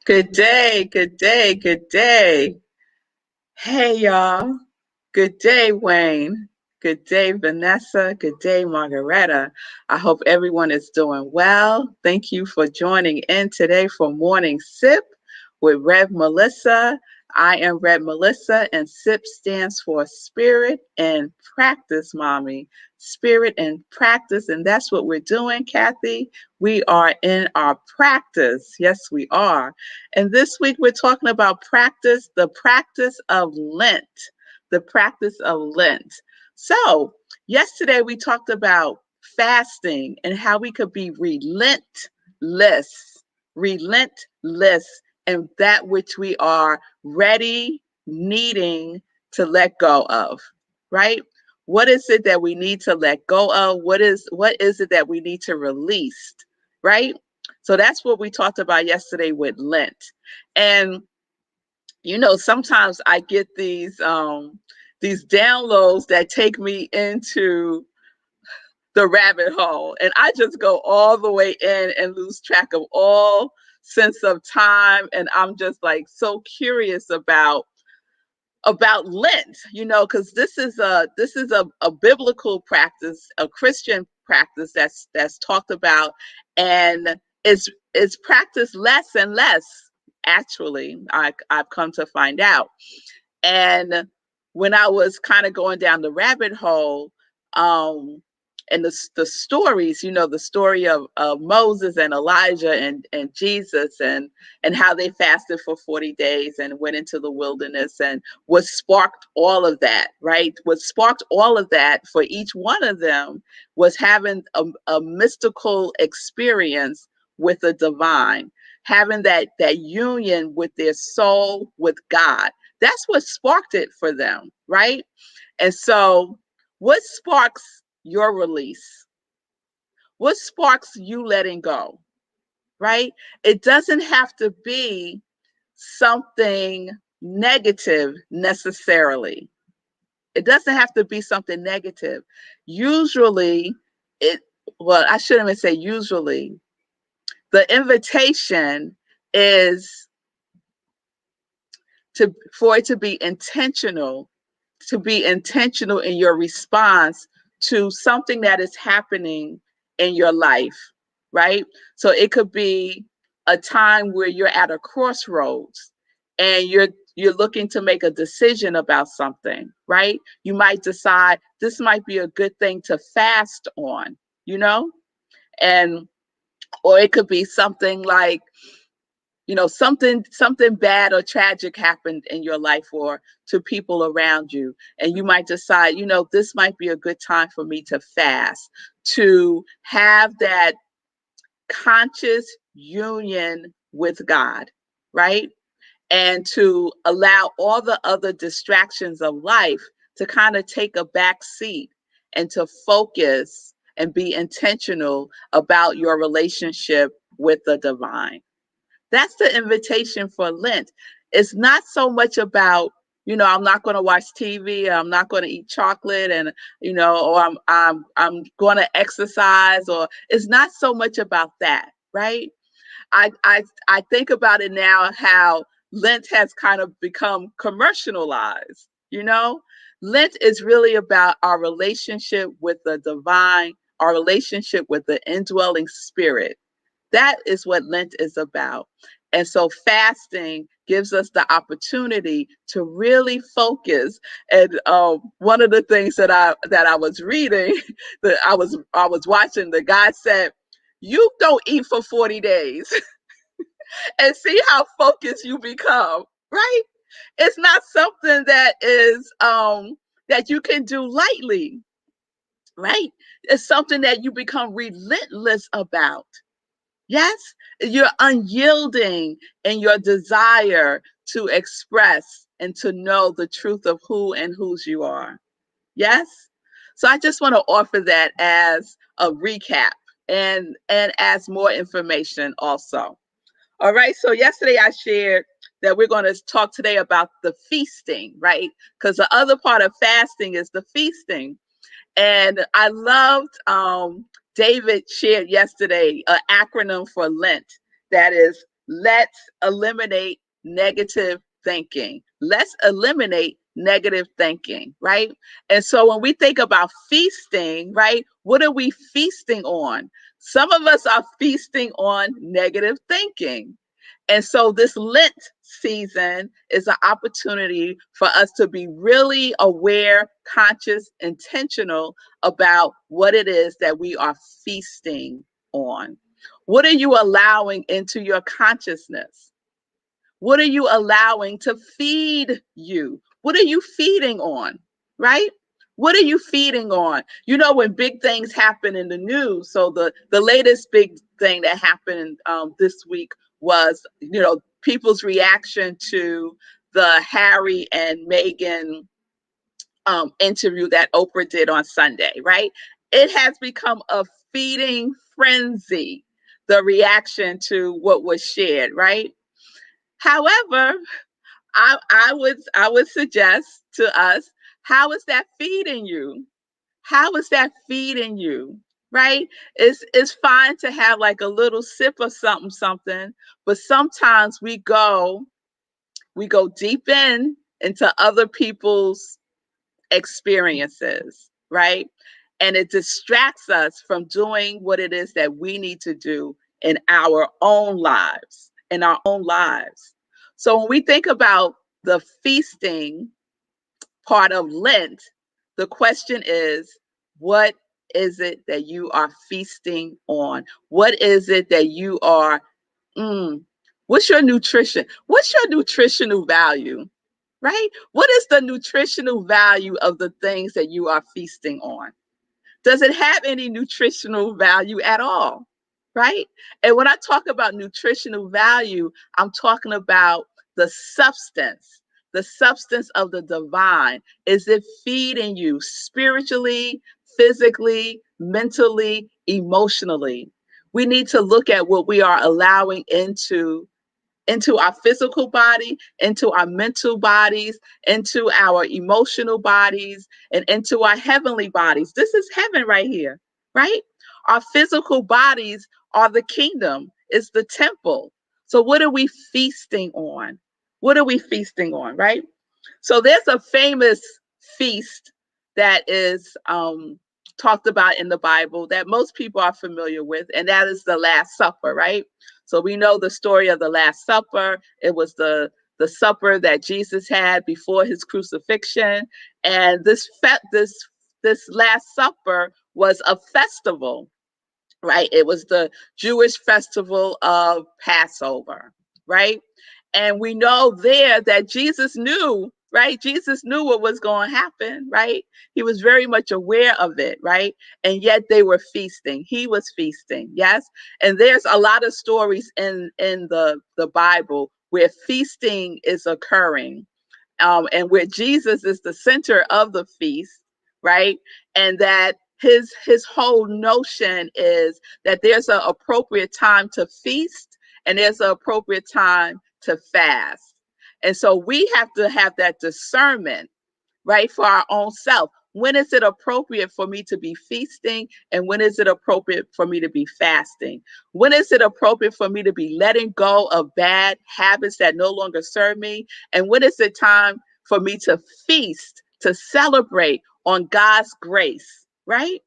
Good day, good day, good day. Hey, y'all. Good day, Wayne. Good day, Vanessa. Good day, Margaretta. I hope everyone is doing well. Thank you for joining in today for Morning Sip with Rev Melissa. I am Rev Melissa, and SIP stands for Spirit and Practice, Mommy. Spirit and practice, and that's what we're doing, Kathy. We are in our practice. Yes, we are. And this week we're talking about practice, the practice of Lent. The practice of Lent. So, yesterday we talked about fasting and how we could be relentless in that which we are ready, needing to let go of, right? What is it that we need to let go of? What is it that we need to release, right? So that's what we talked about yesterday with Lent. And sometimes I get these downloads that take me into the rabbit hole, and I just go all the way in and lose track of all sense of time, and I'm just like so curious about Lent, because this is a biblical practice, a Christian practice that's talked about, and it's practiced less and less. Actually, I've come to find out, and when I was kind of going down the rabbit hole, um, and the stories, the story of Moses and Elijah and Jesus and how they fasted for 40 days and went into the wilderness, and what sparked all of that, right? What sparked all of that for each one of them was having a mystical experience with the divine, having that union with their soul, with God. That's what sparked it for them, right? And so, what sparks your release? What sparks you letting go, right? It doesn't have to be something negative necessarily. It doesn't have to be something negative. Usually, it, well, I shouldn't even say usually. The invitation is for it to be intentional in your response to something that is happening in your life, right? So it could be a time where you're at a crossroads and you're looking to make a decision about something, right? You might decide this might be a good thing to fast on, you know? And or it could be something like something bad or tragic happened in your life or to people around you, and you might decide, this might be a good time for me to fast, to have that conscious union with God, right? And to allow all the other distractions of life to kind of take a back seat and to focus and be intentional about your relationship with the divine. That's the invitation for Lent. It's not so much about, I'm not going to watch TV, I'm not going to eat chocolate, and or I'm going to exercise, or it's not so much about that, right? I think about it now how Lent has kind of become commercialized, Lent is really about our relationship with the divine, our relationship with the indwelling spirit. That is what Lent is about. And so fasting gives us the opportunity to really focus. And one of the things that I was reading, that I was watching, the guy said, "You don't eat for 40 days and see how focused you become." Right? It's not something that is that you can do lightly. Right? It's something that you become relentless about. Yes, you're unyielding in your desire to express and to know the truth of who and whose you are. Yes. So I just want to offer that as a recap and as more information also. All right. So yesterday I shared that we're going to talk today about the feasting, right? Because the other part of fasting is the feasting. And I loved David shared yesterday an acronym for Lent that is Let's eliminate negative thinking. Let's eliminate negative thinking, right? And so when we think about feasting, right, what are we feasting on? Some of us are feasting on negative thinking. And so this Lent season is an opportunity for us to be really aware, conscious, intentional about what it is that we are feasting on. What are you allowing into your consciousness? What are you allowing to feed you? What are you feeding on? Right? What are you feeding on? You know, when big things happen in the news, so the latest big thing that happened this week was, you know, people's reaction to the Harry and Meghan interview that Oprah did on Sunday, right? It has become a feeding frenzy, the reaction to what was shared, right? However, I would suggest to us, how is that feeding you? How is that feeding you? Right? It's fine to have like a little sip of something, but sometimes we go deep into other people's experiences, right? And it distracts us from doing what it is that we need to do in our own lives, in our own lives. So when we think about the feasting part of Lent, the question is, what is it that you are feasting on? What is it that you are, mm, what's your nutrition? What's your nutritional value? Right? What is the nutritional value of the things that you are feasting on? Does it have any nutritional value at all? Right? And when I talk about nutritional value, I'm talking about the substance of the divine. Is it feeding you spiritually, physically, mentally, emotionally? We need to look at what we are allowing into our physical body, into our mental bodies, into our emotional bodies, and into our heavenly bodies. This is heaven right here, right? Our physical bodies are the kingdom, it's the temple. So, what are we feasting on? What are we feasting on, right? So there's a famous feast that is talked about in the Bible that most people are familiar with, and that is the Last Supper, right? So we know the story of the Last Supper. It was the supper that Jesus had before his crucifixion, and this Last Supper was a festival, right? It was the Jewish festival of Passover, right? And we know there that Jesus knew, right? Jesus knew what was going to happen, right? He was very much aware of it, right? And yet they were feasting. He was feasting, yes? And there's a lot of stories in the Bible where feasting is occurring, and where Jesus is the center of the feast, right? And that his whole notion is that there's an appropriate time to feast and there's an appropriate time to fast. And so we have to have that discernment, right, for our own self. When is it appropriate for me to be feasting? And when is it appropriate for me to be fasting? When is it appropriate for me to be letting go of bad habits that no longer serve me? And when is it time for me to feast, to celebrate on God's grace, right?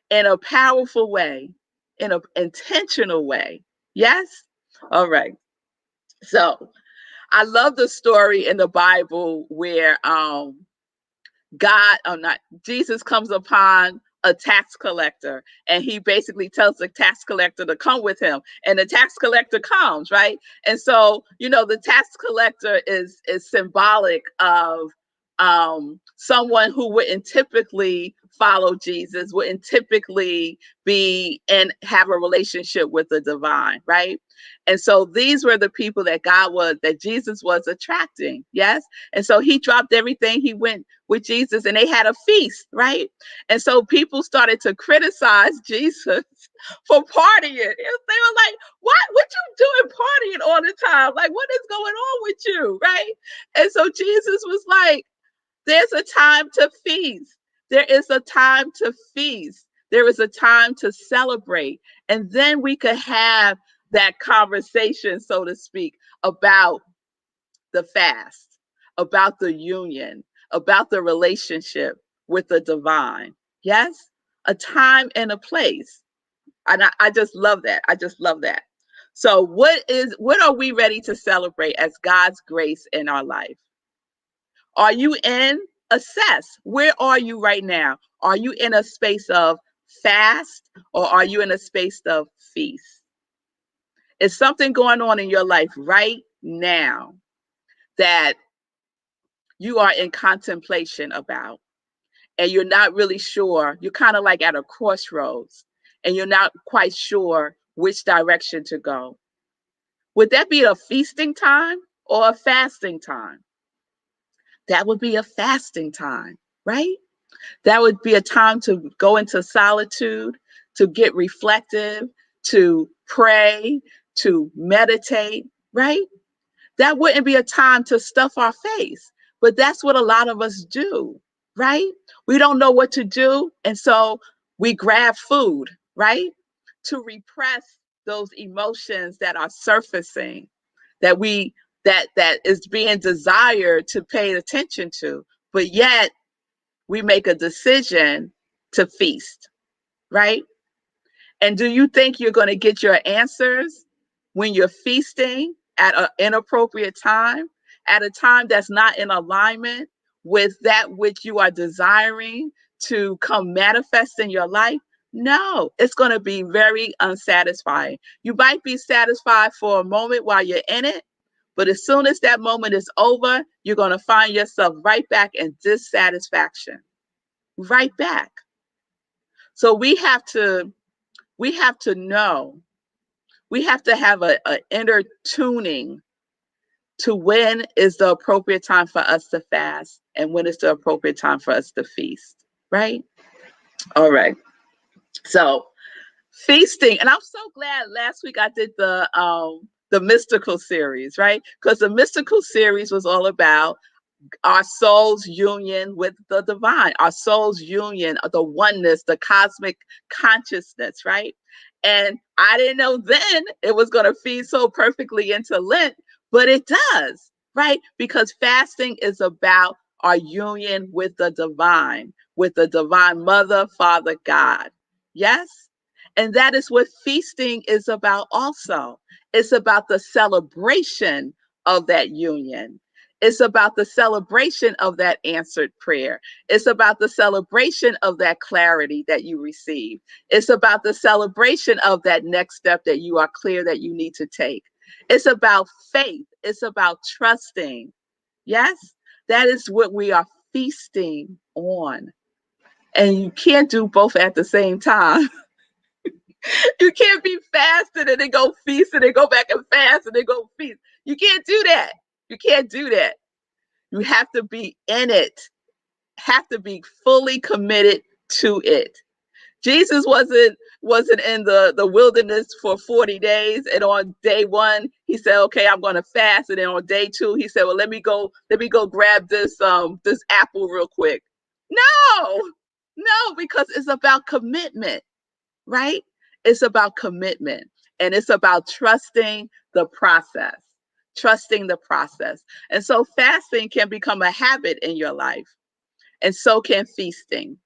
In a powerful way, in an intentional way. Yes? All right. So I love the story in the Bible where God, or not, Jesus comes upon a tax collector and he basically tells the tax collector to come with him, and the tax collector comes, right? And so, you know, the tax collector is symbolic of someone who wouldn't typically follow Jesus, wouldn't typically be and have a relationship with the divine, right? And so these were the people that Jesus was attracting, yes? And so he dropped everything, he went with Jesus, and they had a feast, right? And so people started to criticize Jesus for partying. They were like, what you doing partying all the time? Like, what is going on with you, right? And so Jesus was like, there's a time to feast. There is a time to feast. There is a time to celebrate. And then we could have that conversation, so to speak, about the fast, about the union, about the relationship with the divine. Yes? A time and a place. And I just love that. I just love that. So what are we ready to celebrate as God's grace in our life? Are you in assess? Where are you right now? Are you in a space of fast or are you in a space of feast? Is something going on in your life right now that you are in contemplation about and you're not really sure? You're kind of like at a crossroads and you're not quite sure which direction to go. Would that be a feasting time or a fasting time? That would be a fasting time, right? That would be a time to go into solitude, to get reflective, to pray, to meditate, right? That wouldn't be a time to stuff our face, but that's what a lot of us do, right? We don't know what to do, and so we grab food, right? To repress those emotions that are surfacing, that we that is being desired to pay attention to, but yet we make a decision to feast, right? And do you think you're going to get your answers when you're feasting at an inappropriate time, at a time that's not in alignment with that which you are desiring to come manifest in your life? No, it's going to be very unsatisfying. You might be satisfied for a moment while you're in it, but as soon as that moment is over, you're going to find yourself right back in dissatisfaction, right back. So we have to know, we have to have a inner tuning to when is the appropriate time for us to fast and when is the appropriate time for us to feast, right? All right. So feasting, and I'm so glad last week I did the mystical series, right? Because the mystical series was all about our soul's union with the divine, our soul's union, the oneness, the cosmic consciousness, right? And I didn't know then it was going to feed so perfectly into Lent, but it does, right? Because fasting is about our union with the divine mother, father, God. Yes? And that is what feasting is about also. It's about the celebration of that union. It's about the celebration of that answered prayer. It's about the celebration of that clarity that you receive. It's about the celebration of that next step that you are clear that you need to take. It's about faith. It's about trusting. Yes, that is what we are feasting on. And you can't do both at the same time. You can't be fasting and then go feast and then go back and fast and then go feast. You can't do that. You can't do that. You have to be in it, have to be fully committed to it. Jesus wasn't in the wilderness for 40 days, and on day one he said, okay, I'm going to fast, and then on day two he said, well, let me go grab this apple real quick. No, because it's about commitment, right? It's about commitment, and it's about trusting the process. Trusting the process. And so fasting can become a habit in your life, and so can feasting.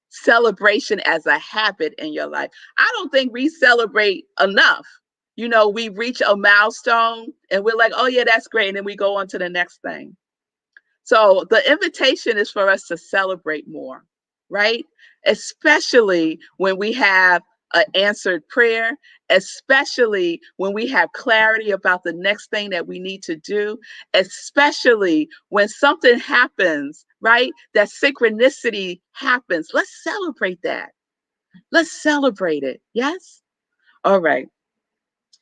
Celebration as a habit in your life. I don't think we celebrate enough. You know, we reach a milestone and we're like, oh, yeah, that's great. And then we go on to the next thing. So the invitation is for us to celebrate more, right? Especially when we have an answered prayer, especially when we have clarity about the next thing that we need to do, especially when something happens, right? That synchronicity happens. Let's celebrate that. Let's celebrate it. Yes? All right.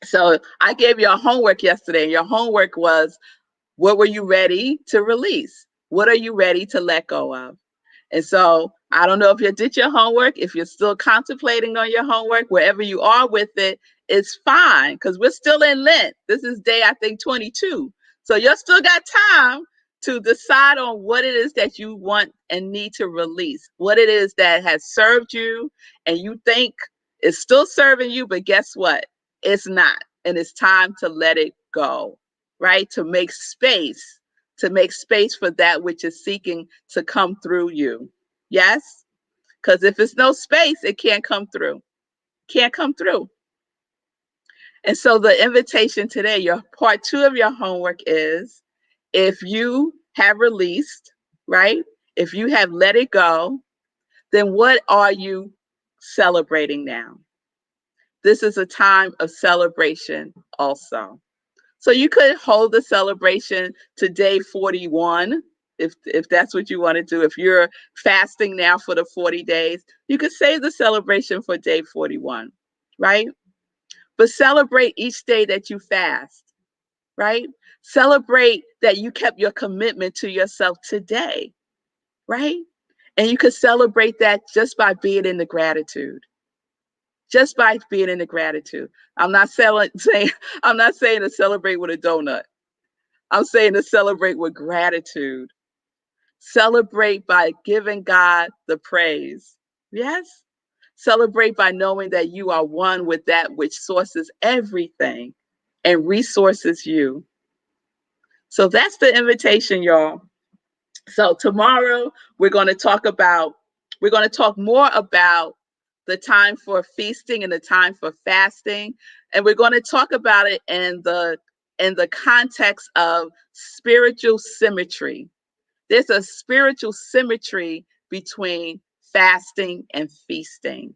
So I gave you a homework yesterday, and your homework was, what were you ready to release? What are you ready to let go of? And so I don't know if you did your homework, if you're still contemplating on your homework, wherever you are with it, it's fine because we're still in Lent. This is day, I think, 22. So you still got time to decide on what it is that you want and need to release, what it is that has served you and you think is still serving you, but guess what? It's not. And it's time to let it go, right? To make space for that which is seeking to come through you. Yes? Because if it's no space, it can't come through. Can't come through. And so the invitation today, your part two of your homework is, if you have released, right? If you have let it go, then what are you celebrating now? This is a time of celebration also. So you could hold the celebration to day 41 if that's what you want to do. If you're fasting now for the 40 days, you could save the celebration for day 41, right? But celebrate each day that you fast, right? Celebrate that you kept your commitment to yourself today, right? And you could celebrate that just by being in the gratitude. Just by being in the gratitude. I'm not saying I'm not saying to celebrate with a donut. I'm saying to celebrate with gratitude. Celebrate by giving God the praise. Yes? Celebrate by knowing that you are one with that which sources everything and resources you. So that's the invitation, y'all. So tomorrow we're going to talk more about the time for feasting and the time for fasting, and we're going to talk about it in the context of spiritual symmetry. There's a spiritual symmetry between fasting and feasting.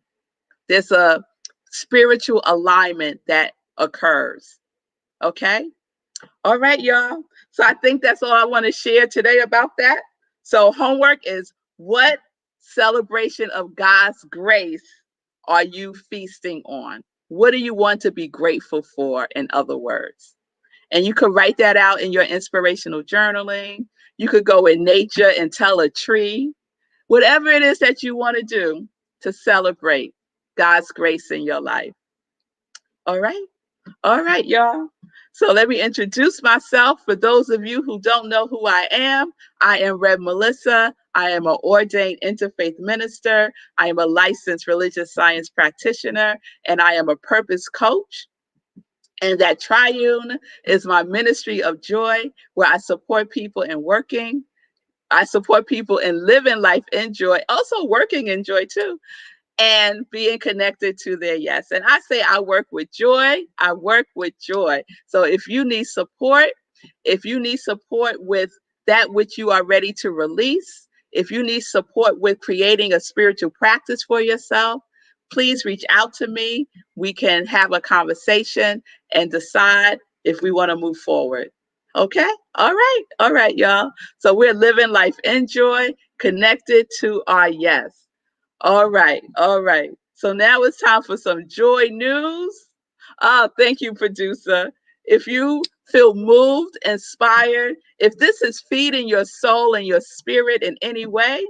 There's a spiritual alignment that occurs. Okay? All right, y'all. So I think that's all I want to share today about that. So homework is, what celebration of God's grace are you feasting on? What do you want to be grateful for, in other words? And you could write that out in your inspirational journaling. You could go in nature and tell a tree, whatever it is that you want to do to celebrate God's grace in your life. All right. All right, y'all. So let me introduce myself. For those of you who don't know who I am Rev Melissa. I am an ordained interfaith minister. I am a licensed religious science practitioner, and I am a purpose coach. And that triune is my ministry of joy, where I support people in working. I support people in living life in joy, also working in joy too, and being connected to their yes. And I say I work with joy. I work with joy. So if you need support with that which you are ready to release, if you need support with creating a spiritual practice for yourself, please reach out to me. We can have a conversation and decide if we want to move forward. Okay? All right. All right, y'all. So we're living life in joy, connected to our yes. All right, all right. So now it's time for some joy news. Thank you, producer. If you feel moved, inspired, if this is feeding your soul and your spirit in any way,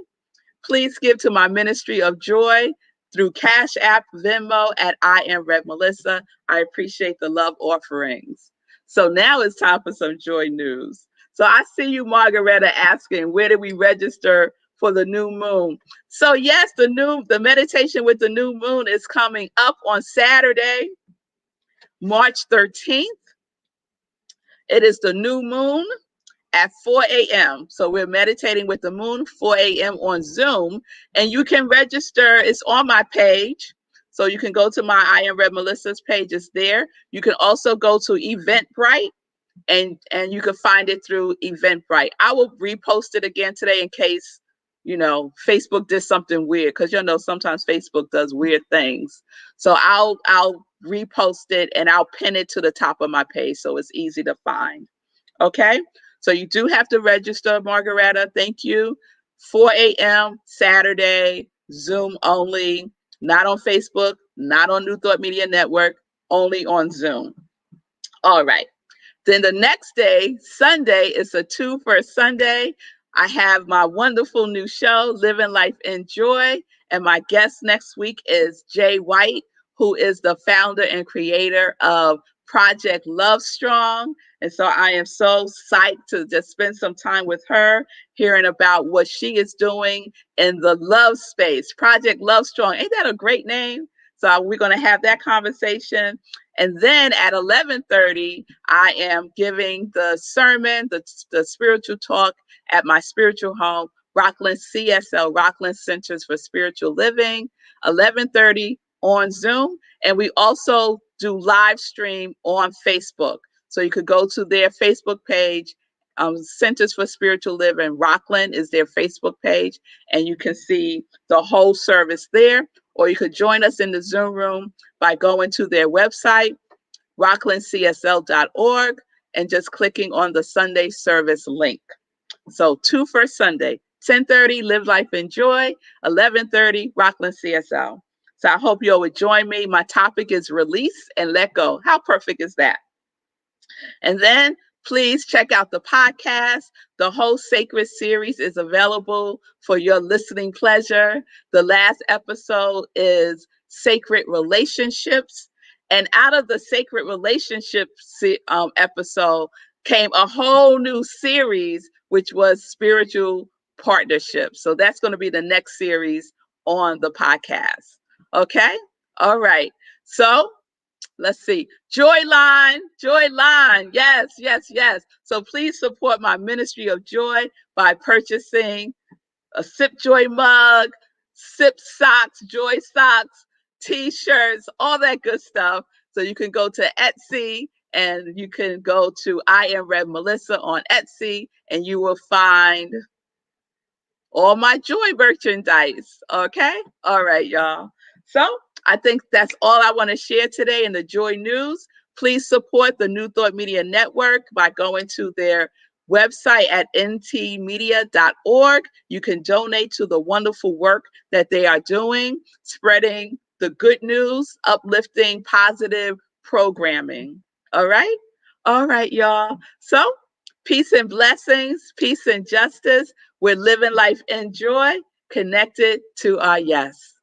please give to my ministry of joy through Cash App, Venmo at iamrevmelissa. I appreciate the love offerings. So now it's time for some joy news. So I see you, Margaretta, asking, where do we register for the new moon? So yes, the meditation with the new moon is coming up on Saturday, March 13th. It is the new moon at 4 a.m. So we're meditating with the moon, 4 a.m. on Zoom, and you can register. It's on my page. So you can go to my I Am Rev Melissa's page. It's there. You can also go to Eventbrite, and you can find it through Eventbrite. I will repost it again today in case, Facebook did something weird, because sometimes Facebook does weird things. So I'll repost it and I'll pin it to the top of my page so it's easy to find. Okay? So you do have to register, Margaretta. Thank you. 4 a.m. Saturday, Zoom only, not on Facebook, not on New Thought Media Network, only on Zoom. All right. Then the next day, Sunday, is a 2 for Sunday. I have my wonderful new show, Living Life in Joy. And my guest next week is Jay White, who is the founder and creator of Project Love Strong. And so I am so psyched to just spend some time with her, hearing about what she is doing in the love space. Project Love Strong. Ain't that a great name? So we're going to have that conversation. And then at 11:30, I am giving the sermon, the spiritual talk at my spiritual home, Rockland CSL, Rockland Centers for Spiritual Living, 11:30 on Zoom. And we also do live stream on Facebook. So you could go to their Facebook page, Centers for Spiritual Living Rockland is their Facebook page, and you can see the whole service there. Or you could join us in the Zoom room by going to their website, rocklandcsl.org, and just clicking on the Sunday service link. So 2 First Sunday, 10:30, Live Life Enjoy, 11:30, Rockland CSL. So I hope you'll join me. My topic is release and let go. How perfect is that? And then please check out the podcast. The whole Sacred series is available for your listening pleasure. The last episode is Sacred Relationships. And out of the Sacred Relationships episode came a whole new series, which was Spiritual Partnerships. So that's going to be the next series on the podcast. Okay? All right. So let's see. Joy Line. Yes, yes, yes. So please support my ministry of joy by purchasing a Sip Joy mug, Sip socks, Joy socks, t-shirts, all that good stuff. So you can go to Etsy and you can go to iamrevmelissa on Etsy and you will find all my joy merchandise. Okay. All right, y'all. So I think that's all I want to share today in the Joy News. Please support the New Thought Media Network by going to their website at ntmedia.org. You can donate to the wonderful work that they are doing, spreading the good news, uplifting, positive programming. All right? All right, y'all. So peace and blessings, peace and justice. We're living life in joy, connected to our yes.